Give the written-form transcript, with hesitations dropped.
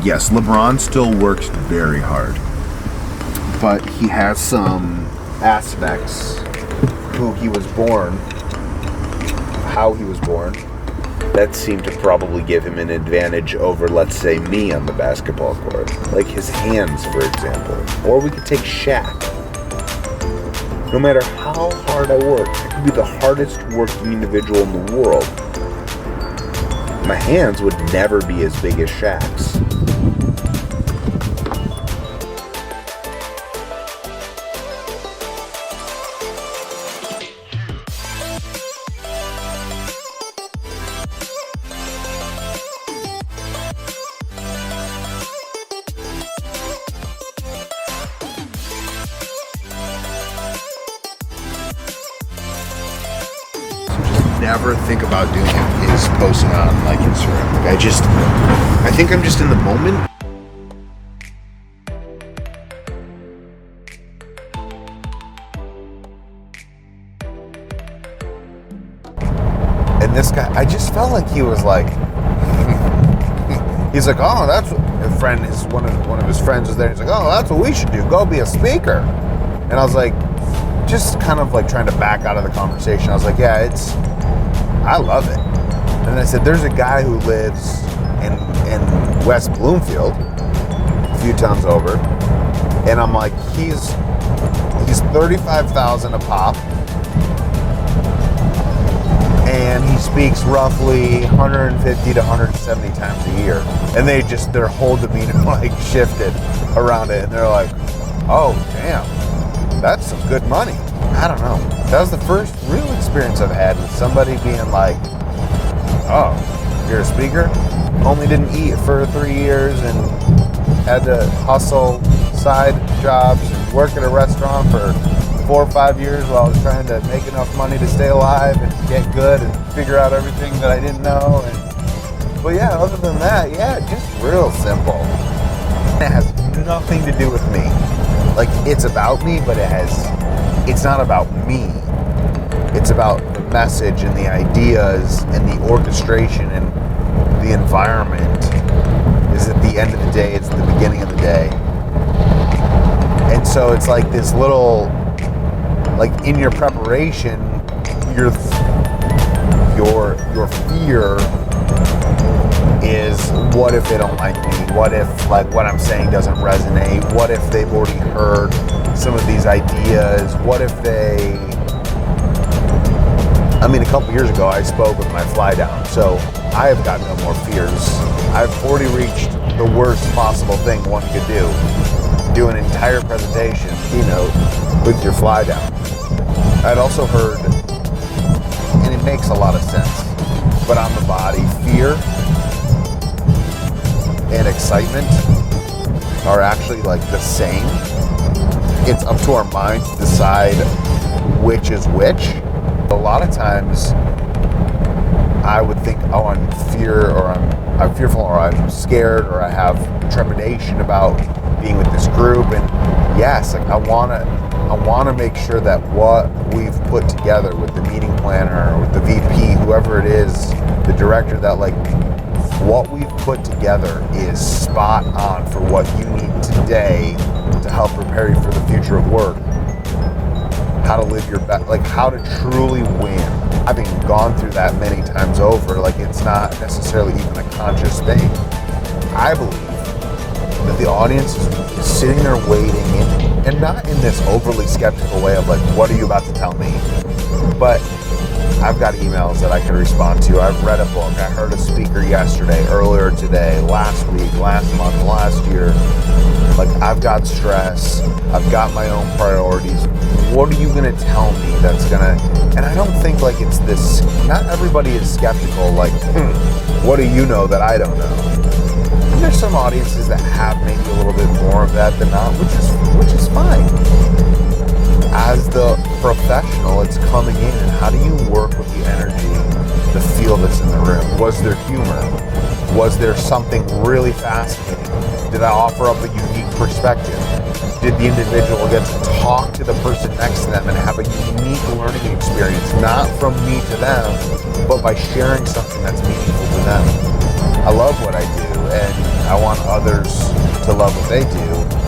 Yes, LeBron still works very hard, but he has some aspects who he was born, how he was born, that seemed to probably give him an advantage over, let's say, me on the basketball court. Like his hands, for example. Or we could take Shaq. No matter how hard I work, I could be the hardest working individual in the world. My hands would never be as big as Shaq's. Never think about doing it is posting on like Instagram. Like I think I'm just in the moment. And this guy, I just felt like he was like, he's like, oh, that's what a friend is. One of his friends was there. He's like, oh, that's what we should do. Go be a speaker. And I was like, just kind of like trying to back out of the conversation. I was like, yeah, I love it. And then I said, there's a guy who lives in West Bloomfield, a few towns over, and I'm like, he's $35,000 a pop, and he speaks roughly 150 to 170 times a year. And their whole demeanor like shifted around it, and they're like, oh damn, that's some good money. I don't know. That was the first real experience I've had with somebody being like, oh, you're a speaker? Only didn't eat for 3 years and had to hustle side jobs and work at a restaurant for 4 or 5 years while I was trying to make enough money to stay alive and get good and figure out everything that I didn't know. But yeah, other than that, yeah, just real simple. It has nothing to do with me. Like, it's about me, but it's not about me. It's about the message and the ideas and the orchestration and the environment. Is at the end of the day, it's the beginning of the day. And so it's like this little, like in your preparation, your fear is, what if they don't like me? What if like what I'm saying doesn't resonate? What if they've already heard some of these ideas? What if a couple years ago I spoke with my fly down, so I have got no more fears. I've already reached the worst possible thing one could do an entire presentation, keynote, with your fly down. I'd also heard, and it makes a lot of sense, but on the body, fear and excitement are actually like the same. It's up to our mind to decide which is which. A lot of times I would think, oh, I'm fearful, or I'm scared, or I have trepidation about being with this group. And yes, like I want to make sure that what we've put together with the meeting planner, or with the VP, whoever it is, the director, that like what we've put together is spot on for what you need today to help prepare you for the future of work. How to live your best, like how to truly win. Having gone through that many times over, like it's not necessarily even a conscious thing. I believe that the audience is sitting there waiting, and not in this overly skeptical way of like, what are you about to tell me? But I've got emails that I can respond to. I've read a book. I heard a speaker yesterday, earlier today, last week, last month, last year. Like, I've got stress. I've got my own priorities. What are you going to tell me that's going to... And I don't think, like, it's this... Not everybody is skeptical, like, what do you know that I don't know? And there's some audiences that have maybe a little bit more of that than not, which is fine. As the professional, it's coming in, and how do you work with the energy, the feel that's in the room? Was there humor? Was there something really fascinating? Did I offer up a unique perspective? Did the individual get to talk to the person next to them and have a unique learning experience, not from me to them, but by sharing something that's meaningful to them. I love what I do, and I want others to love what they do.